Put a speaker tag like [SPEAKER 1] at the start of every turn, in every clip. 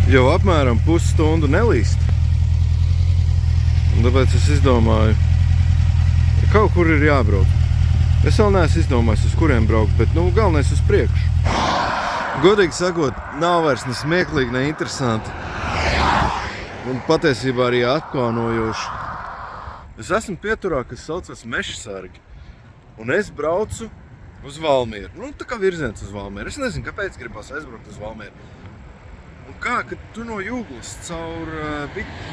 [SPEAKER 1] jau apmēram pusstundu nelīst. Un tāpēc es izdomāju, ka kaut kur ir jābrauc. Es vēl neesmu izdomājis, uz kuriem braukt, bet galvenais uz priekšu. Godīgi sakot, nav vairs ne smieklīgi, ne interesanti. Un patiesībā arī atklānojoši. Es esmu pieturā, kas saucas Mežsargi. Un es braucu uz Valmieru. Tā kā virziens uz Valmieru. Es nezinu, kāpēc gribas aizbraukt uz Valmieru. Un kā, kad tu no Jūglas caur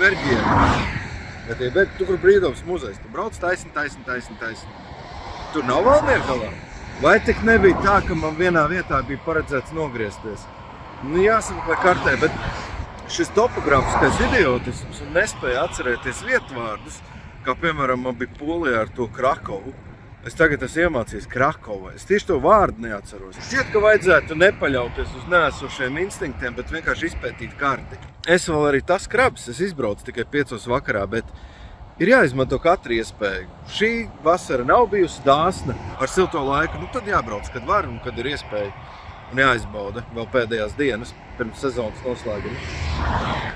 [SPEAKER 1] Berģiem, tu kur Brīvdabas muzejs, tu brauc taisni. Tur nav Valmiera galā. Vai tik nebija tā, ka man vienā vietā bija paredzēts nogriezties? Jāsaka kartē, bet šis topografiskais idiotisms un nespēja atcerēties vietvārdus, kā piemēram man bija Polijā ar to Krakovu. Es tagad esmu iemācījis Krakovā. Es tieši to vārdu neatceros. Šķiet, ka vajadzētu nepaļauties uz neesošiem instinktiem, bet vienkārši izpētīt karti. Es vēl arī tas krabs, es izbraucu tikai 5 vakarā, bet ir jāizmanto katra iespēja. Šī vasara nav bijusi dāsna ar silto laiku, tad jābrauc, kad var un kad ir iespēja. Un jāizbauda vēl pēdējās dienas pirms sezonas noslēguma.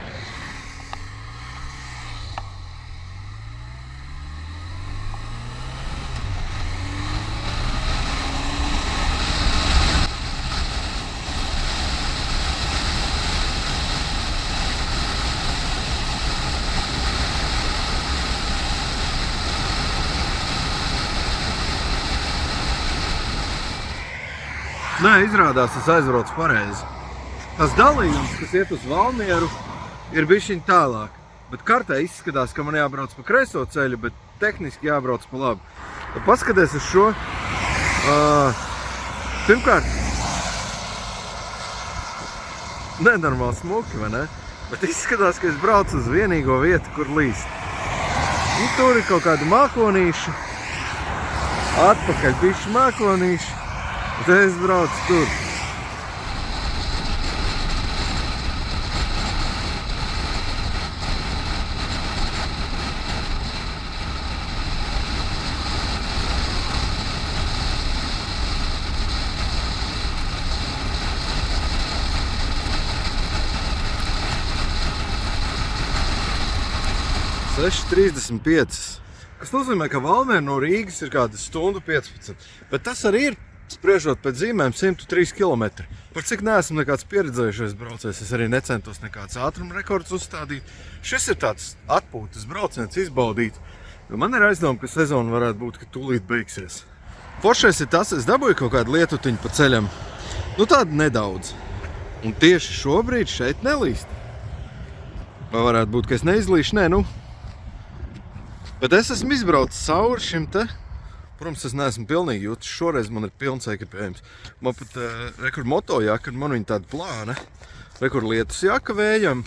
[SPEAKER 1] Nē, izrādās, es aizbraucu pareizi. Tas dalījums, kas iet uz Valmieru, ir bišķiņ tālāk. Bet kartē izskatās, ka man jābrauc pa kreiso ceļu, bet tehniski jābrauc pa labi. Tad paskaties uz šo. Pirmkārt, nenormāli smuki, vai ne? Bet izskatās, ka es braucu uz vienīgo vietu, kur līst. Tur ir kaut kādi mākonīši. Atpakaļ bišķi mākonīši. Te es braucu tur. (6:35). Kas nozīmē, ka Valmiera no Rīgas ir kāda 1:15. Bet tas arī ir, spriežot pēc zīmēm, 103 km. Par cik neesmu nekāds pieredzējušais braucējs, es arī necentos nekāds ātruma rekords uzstādīt. Šis ir tāds atpūtas brauciens, izbaudīt. Man ir aizdoma, ka sezona varētu būt, ka tūlīt beigsies. Foršais ir tas, es dabūju kaut kādu lietutiņu pa ceļam. Tādu nedaudz. Un tieši šobrīd šeit nelīst. Vai varētu būt, ka es neizlīšu? Nē, Bet es esmu izbraucis cauri šim te. Protams, es neesmu pilnīgi jūtis. Šoreiz man ir pilns ekipējums. Man pat rekur motojaka, man viņa tāda plāna. Rekur lietus jaka vējam.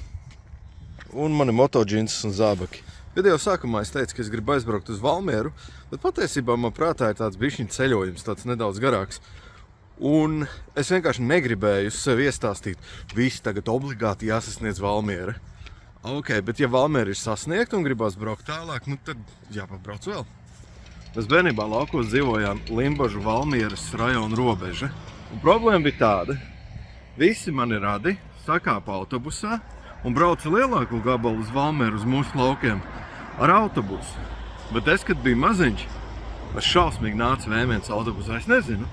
[SPEAKER 1] Un mani motoģinses un zābaki. Video sākumā es teicu, ka es gribu aizbraukt uz Valmieru, bet patiesībā man prātā ir tāds bišķiņ ceļojums, tāds nedaudz garāks. Un es vienkārši negribēju sev iestāstīt, visi tagad obligāti jāsasniedz Valmiera. Ok, bet ja Valmiera ir sasniegta un gribās braukt tālāk, tad jāpabrauc vēl. Mēs bērnībā laukos dzīvojām Limbažu Valmieras rajona robeža. Un problēma bija tāda. Visi mani radi sakāpa autobusā un brauca lielāko gabalu uz Valmieru uz mūsu laukiem ar autobusu. Bet es, kad biju maziņš, es šausmīgi nācu V1 autobusā. Es nezinu,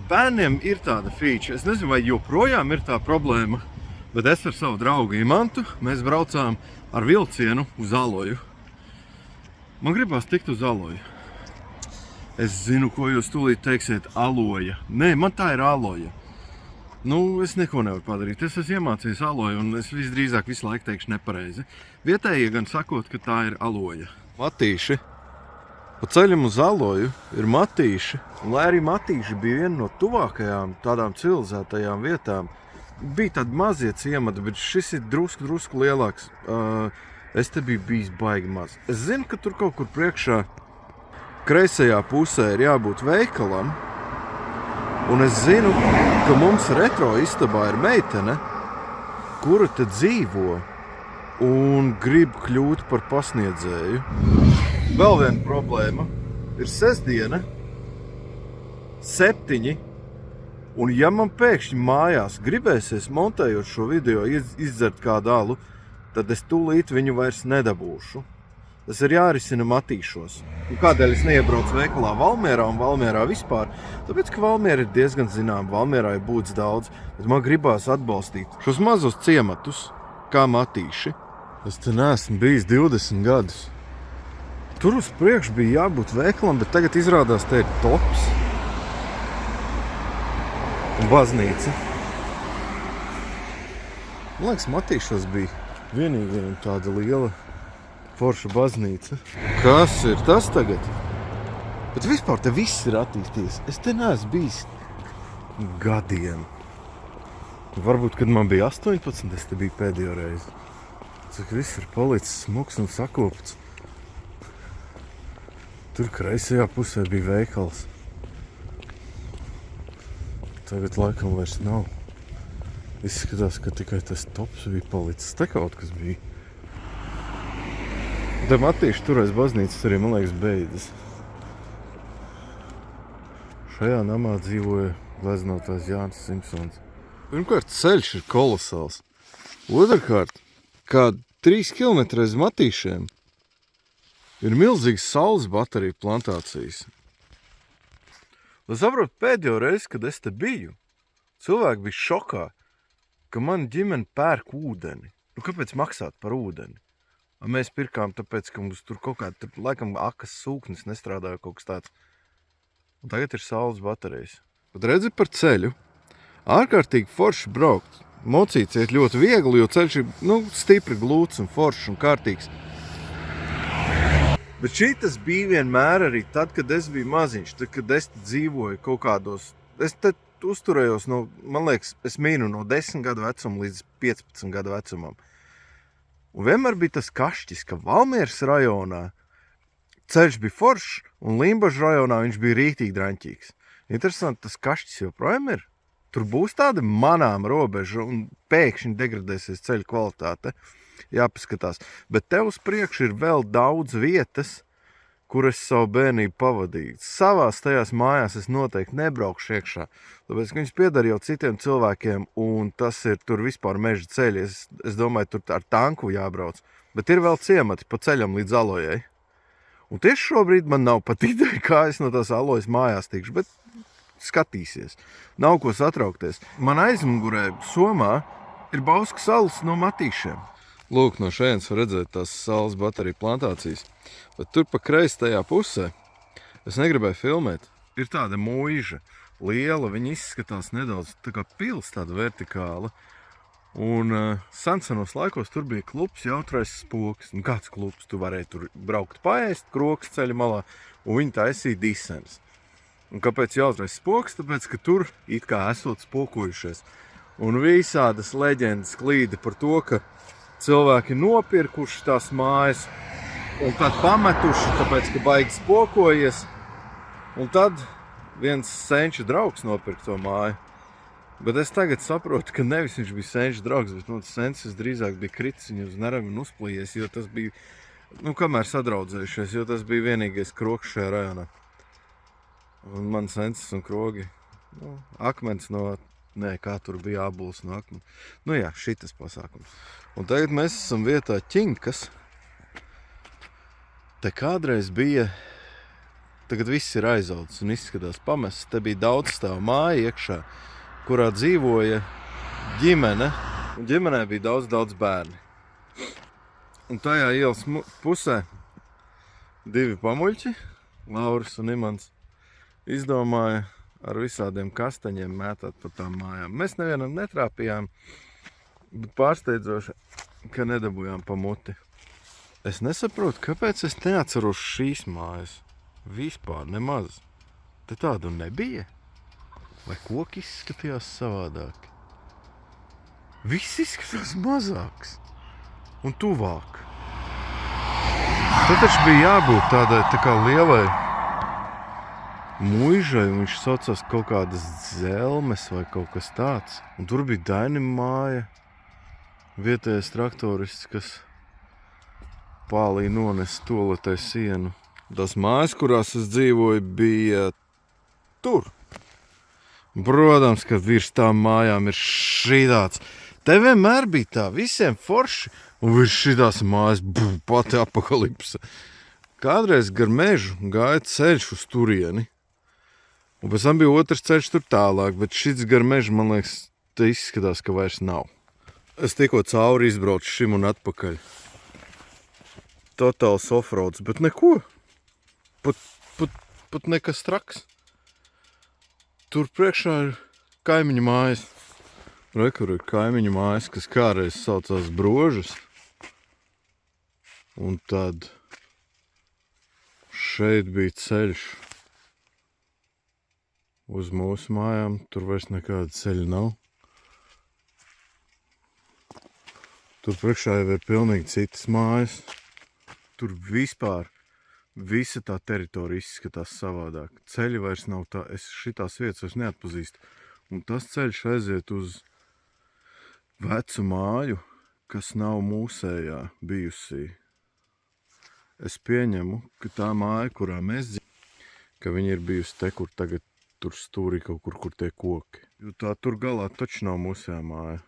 [SPEAKER 1] bērniem ir tāda feature. Es nezinu, vai joprojām ir tā problēma. Bet es ar savu draugu Imantu, mēs braucām ar vilcienu uz Aloju. Man gribās tikt uz Aloju. Es zinu, ko jūs tūlīt teiksiet, Aloja. Nē, man tā ir Aloja. Es neko nevaru padarīt. Es esmu iemācījis Aloju un es visdrīzāk visu laiku teikšu nepareizi. Vietējie gan sakot, ka tā ir Aloja. Matīši. Pa ceļam uz Aloju ir Matīši. Un lai arī Matīši bija viena no tuvākajām tādām civilizētajām vietām, bija tādi mazie ciemati, bet šis ir drusku lielāks. Es te biju bijis baigi maz. Es zinu, ka tur kaut kur priekšā kreisajā pusē ir jābūt veikalam. Un es zinu, ka mums retro istabā ir meitene, kura te dzīvo un grib kļūt par pasniedzēju. Vēl viena problēma ir sestdiena, 7. Un ja man pēkšņi mājās gribēsies montējot šo video izdzert kādu alu, tad es tūlīt viņu vairs nedabūšu. Tas ir jārisina Matīšos. Un kādēļ es neiebraucu veikalā Valmierā un Valmierā vispār? Tāpēc, ka Valmiera ir diezgan zinām, Valmierā ir būts daudz, bet man gribās atbalstīt šos mazos ciematus, kā Matīši. Es te neesmu bijis 20 gadus. Tur uz priekšu bija jābūt veikalam, bet tagad izrādās te ir tops. Un baznīca. Man liekas, Matīšos bija vienīgi tāda liela forša baznīca. Kas ir tas tagad? Bet vispār te viss ir attīstījies. Es te neesmu bijis gadiem. Varbūt, kad man bija 18, es te biju pēdējo reizi. Cik viss ir palicis smuks un sakopts. Tur kreisajā pusē bija veikals. Tagad laikam vairs nav. Izskatās, ka tikai tas tops bija palicis. Te kaut kas bija. Te Matīši turais baznīcas arī, man liekas, beidzas. Šajā namā dzīvoja gleznotājs Jānis Simpsons. Pirmkārt, ceļš ir kolosāls. Otrkārt, kā 3 kilometri aiz Matīšiem ir milzīgas saules bateriju plantācijas. Es saprotu, pēdējo reizi, kad es te biju, cilvēki bija šokā, ka man ģimene pērk ūdeni. Nu, kāpēc maksāt par ūdeni? Mēs pirkām tāpēc, ka mums tur kaut kāda, laikam, akas sūknis nestrādāja kaut kas tāds. Un tagad ir saules baterijas. Bet redzi par ceļu. Ārkārtīgi forši braukt. Mocīts iet ļoti viegli, jo ceļš ir, stipri glūts un foršs un kārtīgs. Bet šitas bija vienmēr arī tad, kad es biju maziņš, tad, kad es dzīvoju kaut kādos... Es te uzturējos, man liekas, es mīnu no 10 gadu vecuma līdz 15 gadu vecumam. Un vienmēr bija tas kašķis, ka Valmieras rajonā ceļš bija foršs, un Limbažu rajonā viņš bija rītīgi draņķīgs. Interesanti, tas kašķis joprojām ir. Tur būs tāda manām robeža, un pēkšņi degradēsies ceļa kvalitāte. Jāpaskatās. Bet te uz priekšu ir vēl daudz vietas, kur es savu bērnību pavadīju. Savās tajās mājās es noteikti nebraukšu iekšā, tāpēc, ka viņas pieder jau citiem cilvēkiem, un tas ir tur vispār meža ceļi. Es domāju, tur ar tanku jābrauc. Bet ir vēl ciemati pa ceļam līdz Alojai. Un tieši šobrīd man nav pat ideja, kā es no tās Alojas mājās tikšu, bet skatīsies. Nav ko satraukties. Man aizmugurē Somā ir Bausku salas no Matīšiem. Lūk, no šejienes var redzēt tās saules bateriju plantācijas. Bet tur pa kreisi tajā pusē, es negribēju filmēt, ir tāda mūža, liela, viņa izskatās nedaudz tā kā pils, tāda vertikāla. Un senos laikos tur bija klubs Jautrais spoks. Nu, kāds klubs? Tu varēji tur braukt paēst krokas ceļa malā, un viņi taisīja disenes. Un kāpēc Jautrais spoks? Tāpēc, ka tur it kā esot spokojušies. Un visādas leģendas klīda par to, ka cilvēki nopirkuši tās mājas un tad pametuši, tāpēc, ka baigi spokojies. Un tad viens senča draugs nopirka to māju. Bet es tagad saprotu, ka nevis viņš bija senča draugs, bet sensis drīzāk bija kritis viņu uz nerviem un uzplījies, jo tas bija, kamēr sadraudzējušies, jo tas bija vienīgais kroks šajā rajonā. Un man sensis un krogi, akmens no... Nē, kā tur bija ābols no akmeni. Jā, šitas pasākums. Un tagad mēs esam vietā Ķinkas. Te kādreiz bija, tagad viss ir aizaudzis un izskatās pamests. Te bija daudzstāvu māja iekšā, kurā dzīvoja ģimene. Un ģimenē bija daudz bērni. Un tajā ielas pusē 2 pamuļķi, Lauris un Imants, izdomāja ar visādiem kastaņiem mētāt pa tām mājām. Mēs nevienam netrāpījām, bet pārsteidzoši, ka nedabujām pa muti. Es nesaprotu, kāpēc es neatceros šīs mājas. Vispār nemaz. Te tādu nebija. Vai koki izskatījās savādāk? Viss izskatās mazāks un tuvāk. Te taču bija jābūt tādai tā kā lielai muižai, un viņš saucās kaut kādas Zelmes vai kaut kas tāds. Un tur bija Dainim māja, vietējais traktorists, kas pālī nones toaletai sienu. Tās mājas, kurās es dzīvoju, bija tur. Protams, ka virs tām mājām ir šīdāts. Te vienmēr bija tā, visiem forši, un virs šitās mājas pati apokalipse. Kādreiz gar mežu gāja ceļš uz turieni, un pēc tam bija otrs ceļš tur tālāk, bet šits gar mežu, man liekas, te izskatās, ka vairs nav. Es tikko cauri izbraucu šim un atpakaļ. Totāls offroads, bet neko. Pat nekas traks. Tur priekšā ir kaimiņu mājas. Kur ir kaimiņu mājas, kas kādreiz saucās Brožas. Un tad šeit bija ceļš uz mūsu mājām. Tur vairs nekāda ceļa nav. Tur priekšā jau ir pilnīgi citas mājas. Tur vispār visa tā teritorija izskatās savādāk. Ceļi vairs nav tā, es šitās vietas vairs neatpazīstu. Un tas ceļš aiziet uz vecu māju, kas nav mūsējā bijusī. Es pieņemu, ka tā māja, kurā mēs dzīvojam, ka viņa ir bijusi te, kur tagad tur stūrī kaut kur tie koki. Jo tā tur galā taču nav mūsējā māja.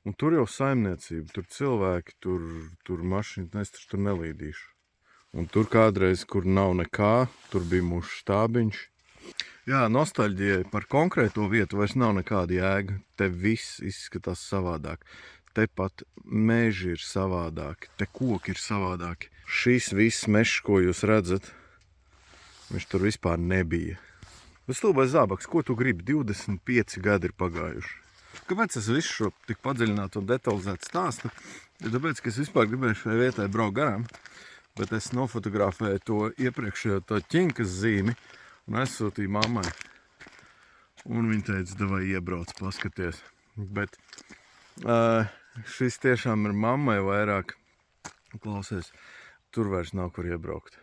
[SPEAKER 1] Un tur jau saimniecība, tur cilvēki, tur mašīnas, es taču tur nelīdīšu. Un tur kādreiz, kur nav nekā, tur bija mūsu štābiņš. Jā, nostalģijai par konkrēto vietu vairs nav nekāda jēga. Te viss izskatās savādāk. Te pat meži ir savādāki, te koki ir savādāki. Šis viss mežs, ko jūs redzat, viņš tur vispār nebija. Bet stulbais zābaks, ko tu gribi? 25 gadi ir pagājuši. Kāpēc es visu šo tik padziļinātu un detalizētu stāstu? Tāpēc, ka es vispār gribēju šai vietai braukt garām, bet es nofotografēju to iepriekšējo to ķinkas zīmi un aizsūtīju mammai. Un viņa teica, davai iebrauc, paskaties. Bet šis tiešām ir mammai vairāk. Klausies, tur vairs nav kur iebraukt.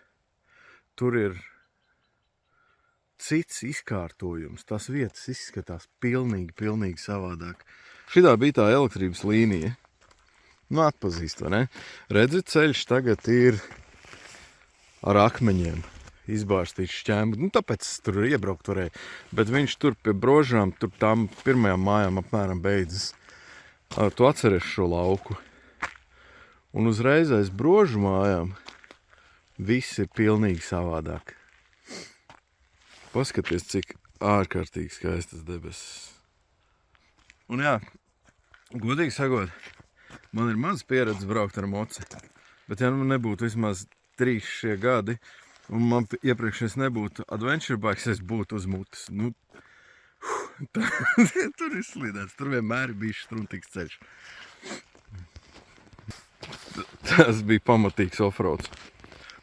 [SPEAKER 1] Tur ir cits izkārtojums. Tās vietas izskatās pilnīgi savādāk. Šitā bija tā elektrības līnija. Nu, atpazīst, vai ne? Redzi, ceļš tagad ir ar akmeņiem izbārstīts šķēmu. Nu, tāpēc es tur iebraukt varēju. Bet viņš tur pie Brožām, tur tām pirmajām mājām apmēram beidzas. Tu atceries šo lauku. Un uzreiz aiz Brožu mājām viss ir pilnīgi savādāk. Paskaties, cik ārkārtīgi skaistas debesis. Un jā, godīgi sakot, man ir maz pieredze braukt ar moci. Bet ja man nebūtu vismaz 3 šie gadi, un man iepriekšējais nebūtu adventure bikes, es būtu uz mutes. Nu, tur ir slidēts, tur vienmēr ir bijis struntīgs ceļš. Tas bija pamatīgs offroads.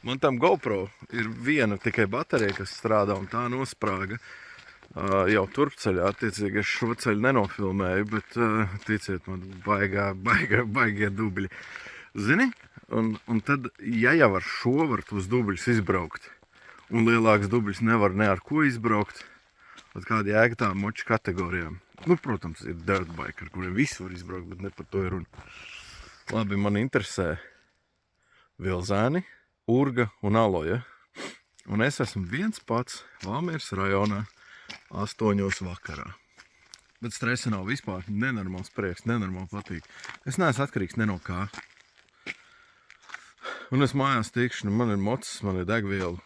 [SPEAKER 1] Man tam GoPro ir viena tikai baterija, kas strādā, un tā nosprāga jau turpceļā. Attiecīgi es šo ceļu nenofilmēju, bet ticiet man, baigie dubļi. Zini? Un tad, ja jau ar šo var tos dubļus izbraukt, un lielāks dubļus nevar ne ar ko izbraukt, tad kāda jēga tām moču kategorijām. Nu, protams, ir dirt bike, ar kuriem visu var izbraukt, bet ne par to ir runa. Labi, man interesē Vilzēni, Urga un Aloja. Un es esmu viens pats Valmieras rajonā 8 vakarā. Bet stresa nav vispār, nenormāls prieks, nenormāli patīk. Es neesmu atkarīgs ne no kā. Un es mājās tikšu, man ir mocis, man ir degviela.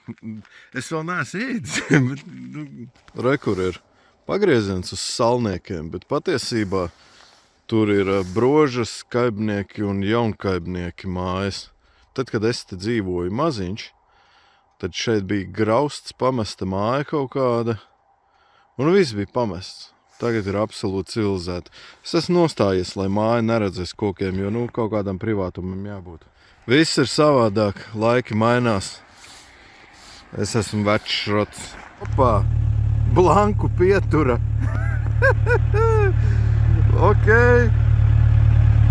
[SPEAKER 1] Es vēl neesmu ēdis, bet rekur ir pagrieziens uz Salniekiem, bet patiesībā tur ir Brožas kaibnieki un jaunkaibnieki mājas. Tad, kad es te dzīvoju maziņš, tad šeit bija grausts, pamesta māja kaut kāda, un viss bija pamests. Tagad ir absolūti civilizēta. Es esmu nostājies, lai māja neredzēs kokiem, jo kaut kādam privātumam jābūt. Viss ir savādāk, laiki mainās. Es esmu vecs šrots. Opā, blanku pietura. Ok,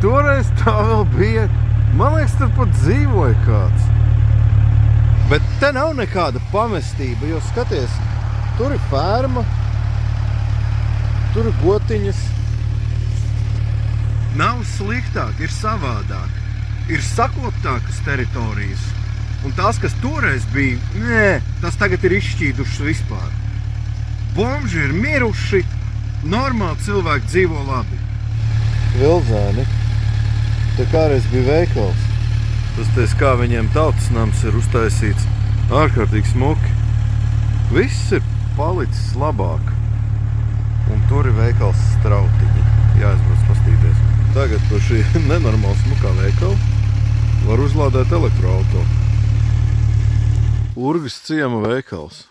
[SPEAKER 1] toreiz tā vēl bija. Man liekas, tur pat dzīvoja kāds. Bet te nav nekāda pamestība, jo skaties, tur ir ferma, tur ir gotiņas. Nav sliktāk, ir savādāk. Ir sakoptākas teritorijas. Un tās, kas toreiz bija, tas tagad ir izšķīdušas vispār. Bomži ir miruši, normāli cilvēki dzīvo labi. Vilzēni, tā kādreiz bija veikals. Tas ties, kā viņiem tautas nams ir uztaisīts ārkārtīgi smuki. Viss ir palicis labāk. Un tur ir veikals Strautiņi. Jāizbrauc pastīties. Tagad par šī nenormāli smukā veikala var uzlādēt elektroauto. Urgas ciema veikals.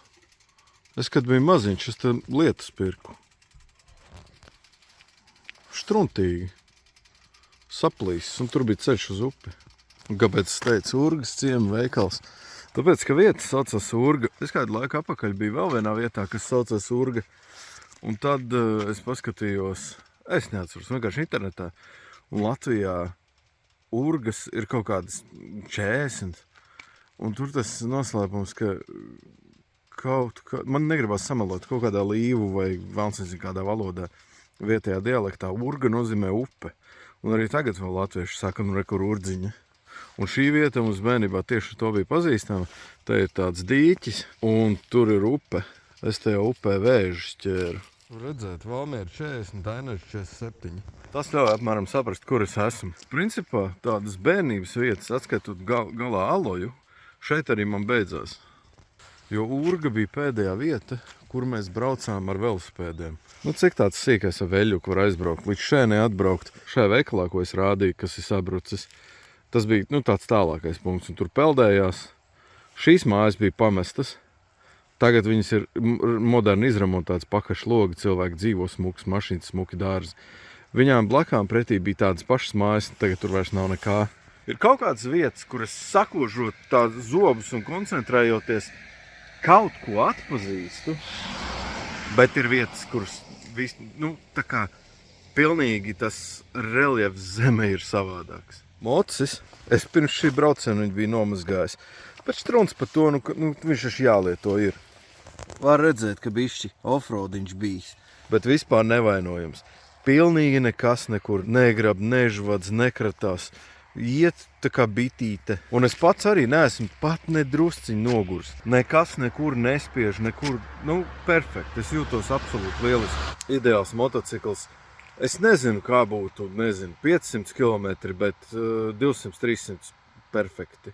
[SPEAKER 1] Es, kad biju maziņš, es te lietas pirku.Štruntīgi. Saplīsis, un tur bija ceļš uz upi. Un kāpēc es teicu Urgas ciema veikals? Tāpēc, ka vieta saucas Urga. Es kādu laiku apakaļ biju vēl vienā vietā, kas saucas Urga. Un tad es paskatījos, es neatceros, vienkārši internetā. Un Latvijā Urgas ir kaut kādas 40. Un tur tas noslēpums, ka man negribas samalot kaut kādā līvu vai vēl nezinu kādā valodā vietējā dialektā. Urga nozīmē upe. Un arī tagad vēl latvieši saka, nu rekur urdziņa. Un šī vieta mums bērnībā tieši to bija pazīstama. Te ir tāds dīķis un tur ir upe. Es tajā upē vēžus ķēru. Redzēt, Valmiera 40, Dainaža 47. Tas ļauj apmēram saprast, kur es esmu. Principā tādas bērnības vietas, atskaitot galā Aloju, šeit arī man beidzās. Jo Urga bija pēdējā vieta, kur mēs braucām ar velosipēdiem. Nu, cik tāds sīkais ar veļuku var aizbraukt, līdz šeit atbraukt. Šajā veikalā, ko es rādīju, kas ir sabrucis, tas bija tāds tālākais punkts, un tur peldējās. Šīs mājas bija pamestas. Tagad viņas ir moderni izremontētas pakaļ logi, cilvēki dzīvo smukas mašīnas, smuki dārzi. Viņām blakām pretī bija tādas pašas mājas, tagad tur vairs nav nekā. Ir kaut kādas vietas, kur es sakožot tās zobus un koncentrējoties kaut ko atpazīstu, bet ir vietas, kuras tā kā pilnīgi tas reljefs zeme ir savādāks. Mocis, es pirms šī brauciena viņu biju nomazgājis. Bet štruns par to, viņš taču jālieto ir. Var redzēt, ka bišķi offroadiņš bijis. Bet vispār nevainojams. Pilnīgi nekas nekur negrab, nežvads, nekratās. Iet tā kā bitīte. Un es pats arī neesmu pat nedrusciņ nogurs. Nekas nekur nespiež, nekur, perfekti. Es jūtos absolūti lieliski. Ideāls motocikls. Es nezinu, kā būtu, 500 km, bet 200-300 perfekti.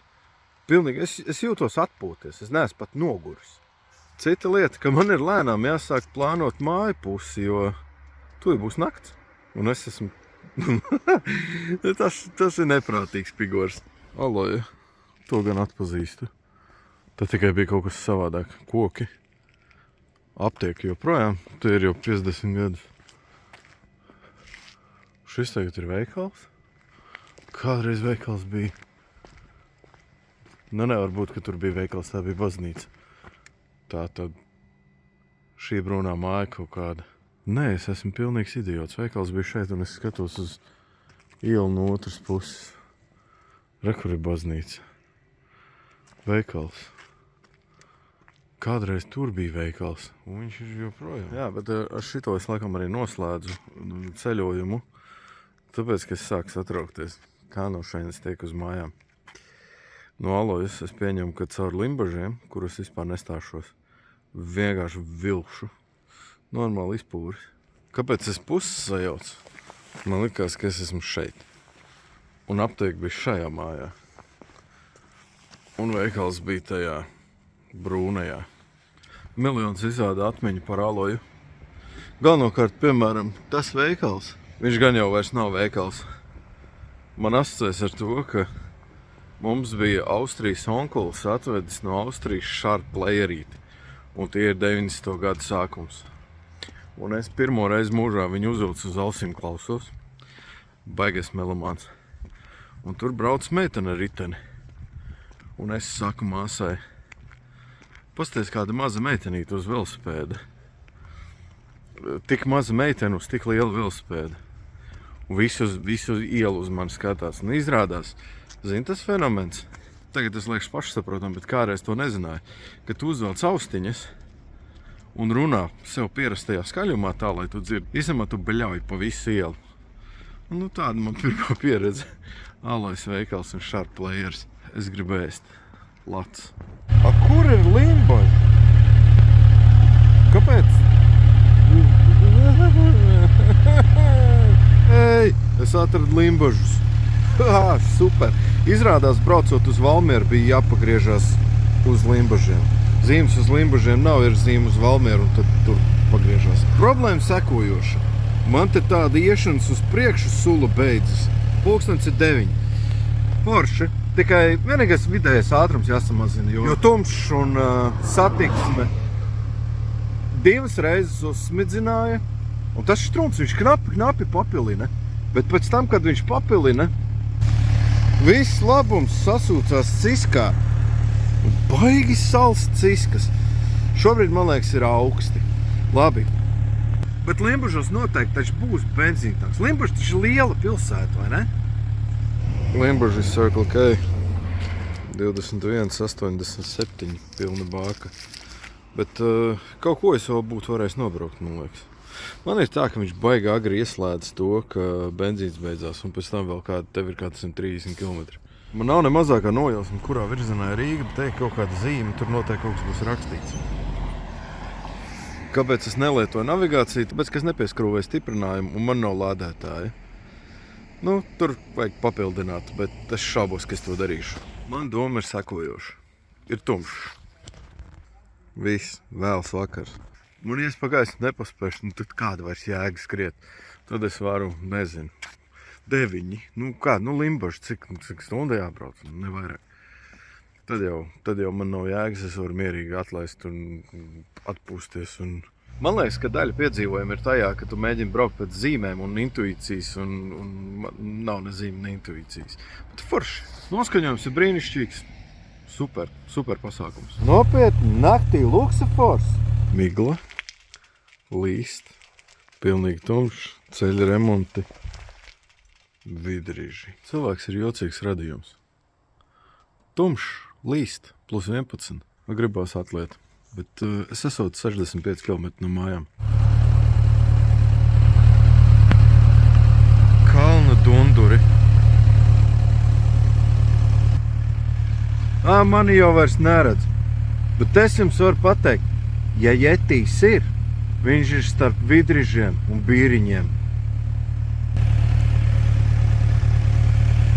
[SPEAKER 1] Pilnīgi, es jūtos atpūties, es neesmu pat noguris. Cita lieta, ka man ir lēnām jāsāk plānot māju pusi, jo tu būs nakts. Un es esmu... tas ir neprātīgs pigors. Aloja, to gan atpazīstu. Tā tikai bija kaut kas savādāk. Koki. Aptieka joprojām, te ir jau 50 gadus. Šis tagad ir veikals. Kādreiz veikals bija. Nevar būt, ka tur bija veikals, tā bija baznīca. Tā tad šī brūnā māja kaut kāda. Nē, es esmu pilnīgs idiots. Veikals bija šeit un es skatos uz ielu no otras puses. Re, kur ir baznīca. Veikals. Kādreiz tur bija veikals un viņš ir joprojām. Jā, bet ar šito es laikam arī noslēdzu ceļojumu. Tāpēc, ka es sāku satraukties, kā no šeit tiek uz mājām. No Alojas es pieņemu, ka caur limbažiem, kurus vispār nestāšos, vienkārši vilkšu. Normāli izpūris. Kāpēc es puses sajaucu? Man likās, ka es esmu šeit. Un aptiek bija šajā mājā. Un veikals bija tajā brūnajā. Miljons izrāda atmiņu par Aloju. Galvenokārt, piemēram, tas veikals. Viņš gan jau vairs nav veikals. Man asociēs ar to, ka mums bija Austrijas onkulis atvedis no Austrijas Sharp playerīti, un tie ir 90. gadu sākums. Un es pirmo reizi mūžā viņu uzvilcu uz ausīm klausos, baigies melomāns. Un tur brauc meitene riteni. Un es saku māsai, pasties kāda maza meitenīte uz velosipēda. Tik maza meitene uz tik liela velosipēda. Un visu ielu uz mani skatās. Un izrādās, zini tas fenomens? Tagad es liekas pašsaprotam, bet kādreiz to nezināju. Kad tu uzvelc austiņas un runā sev pierastajā skaļumā tā, lai tu dzirdi, īstenībā tu beļauj pa visu ielu. Nu, tāda man pirmā pieredze. Alojas veikals un Sharp players. Es gribu ēst. Lats. A, kur ir limbaži? Kāpēc? Ei, es atradu Limbažus. Super. Izrādās, braucot uz Valmieru, bija jāpagriežās uz Limbažiem. Zīmes uz Limbažiem nav, ir zīme uz Valmieru, un tad tur pagriežās. Problēma sekojoša. Man te tāda iešanas uz priekšu sula beidzas. Pulkstens ir 9. Forši. Tikai vienīgais vidējais ātrums jāsamazina, jo tumšs un satiksme 2 reizes uzsmidzināja. Un tas štrumps, viņš knapi papilina. Bet pēc tam, kad viņš papilina, viss labums sasūcās ciskā. Un baigi sals ciskas. Šobrīd, man liekas, ir augsti. Labi. Bet Limbažos noteikti taču būs benzīntāks. Limbažs taču ir liela pilsēta, vai ne? Limbažs Circle K. 21,87 pilna bāka. Bet kaut ko es vēl būtu varējis nobraukt, man liekas. Man ir tā, ka viņš baigi agri ieslēdz to, ka benzīns beidzās, un pēc tam vēl tev ir kāds 130 km. Man nav ne mazākā nojausma, kurā virzienā ir Rīga, bet teikt kaut kāda zīme, tur noteikti kaut kas būs rakstīts. Kāpēc es nelietoju navigāciju? Tāpēc, ka es nepieskrūvēju stiprinājumu un man nav lādētāja. Nu, tur vajag papildināt, bet es šaubos, ka es to darīšu. Man doma ir sekojoša. Ir tumšs. Viss, vēls vakars. Man ies pagājis nepaspēšu, nu tad kāda vairs jēga skriet. Tad es varu, nezinu, 9. Nu kā, Limbažs, cik stundu jābrauc, nevairāk. Tad jau man nav jēgas, es varu mierīgi atlaist un atpūsties. Man liekas, ka daļa piedzīvojuma ir tajā, ka tu mēģini braukt pēc zīmēm un intuīcijas, un nav ne zīme, ne intuīcijas. Bet forši. Noskaņojums ir brīnišķīgs. Super pasākums. Nopietni, naktī luksafors. Migla, līst, pilnīgi tumšs, ceļa remonti, vidrīži. Cilvēks ir jocīgs radījums. Tumšs, līst, plus 11. Gribās atliet, bet es esot 65 km no mājām. Kalna dunduri. Mani jau vairs neredz, bet es jums varu pateikt, ja jetīs ir, viņš ir starp vidrižiem un bīriņiem.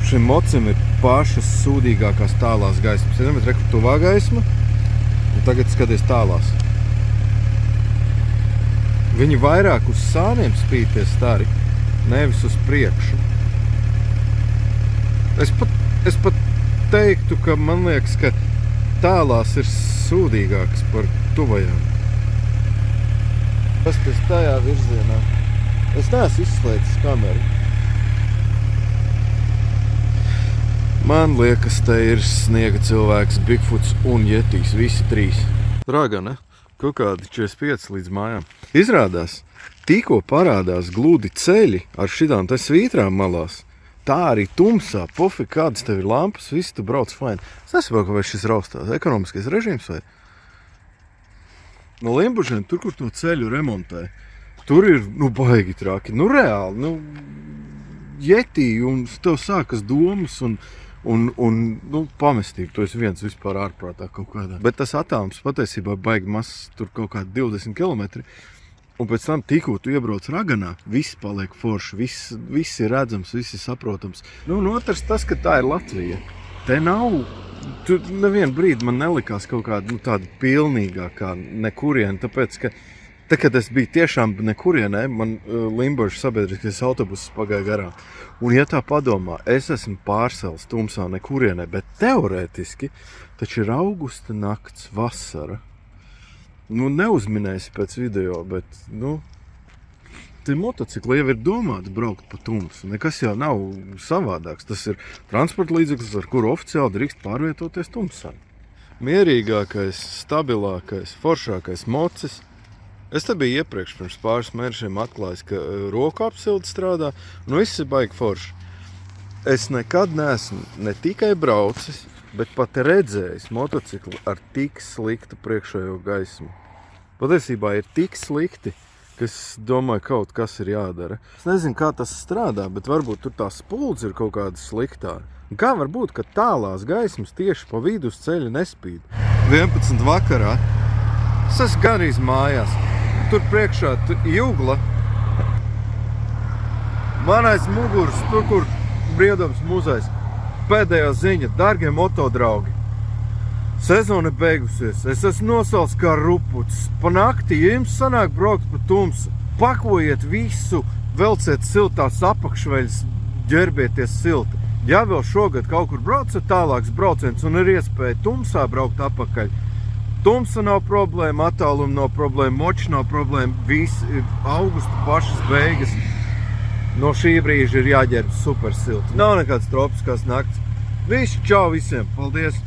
[SPEAKER 1] Šim mocim ir pašas sūdīgākās tālās gaismas. Ja nemet reku tuvā gaisma, un tagad skaties tālās. Viņi vairāk uz sāniem spīties stari, nevis uz priekšu. Es pat teiktu, ka man liekas, ka tālās ir sūdīgākas par tuvajām. Tas tajā virzienā. Es neesmu izslēdzis kameru. Man liekas, te ir sniega cilvēks, Bigfoots un Jetīs, visi 3. Draga, ne? Kaut kādi 45 līdz mājām. Izrādās, tikko parādās gludi ceļi ar šitām te svītrām malās. Tā arī tumsā, pofik, kādas tev ir lampas, visi tu brauc fine. Es nesaprotu, vai šis raustās ekonomiskais režīms vai? No Limbažiem, tur, kur to ceļu remontē, tur ir, baigi traki. Reāli, Jetī, un tev sākas domas un pamestība. Tu esi viens vispār ārprātā kaut kādā. Bet tas attālums patiesībā baigi mazs, tur kaut kādi 20 km. Un pēc tam tikko tu iebrauc Raganā, viss paliek forši, viss ir redzams, viss ir saprotams. Un otrs tas, ka tā ir Latvija. Te nav, tu nevienu brīdi man nelikās kaut kāda tāda pilnīgākā nekuriena, tāpēc, ka te, kad es biju tiešām nekurienē, man Limbažu sabiedriskais autobuss pagāja garām. Un ja tā padomā, es esmu pārsēls tumsā nekurienē, bet teorētiski taču ir augusta nakts, vasara. Neuzminēsi pēc video, bet, tie motocikli jau ir domāti braukt pa tumsu. Nekas jau nav savādāks. Tas ir transporta līdzeklis, ar kuru oficiāli drīkst pārvietoties tumsā. Mierīgākais, stabilākais, foršākais mocis. Es te biju iepriekš pirms pāris mēnešiem atklājis, ka roku apsildi strādā, viss ir baigi forši. Es nekad neesmu ne tikai braucis, bet pat redzējis motocikli ar tik sliktu priekšējo gaismu. Patiesībā ir tik slikti, ka es domāju, kaut kas ir jādara. Es nezinu, kā tas strādā, bet varbūt tur tā spuldze ir kaut kāda sliktā. Un kā var būt, ka tālās gaismas tieši pa vidu uz ceļa nespīd? 11 vakarā. Es esmu gandrīz mājās. Tur priekšā jūgla Manais muguras, tur, kur Briedums muzejs. Pēdējā ziņa, dargie motodraugi. Sezona beigusies, es esmu nosals kā rupucis. Pa nakti, ja jums sanāk braukt pa tumsu, pakojiet visu, velciet siltās apakšveļas, ģerbieties silti. Ja vēl šogad kaut kur braucat tālāks brauciens un ir iespēja tumsā braukt apakaļ, tumsa nav problēma, attāluma nav problēma, močs nav problēma, visi augusta pašas beigas. No šī brīža ir jāģērb super silti. Nav nekāds tropiskās nakts. Visi, čau visiem, paldies!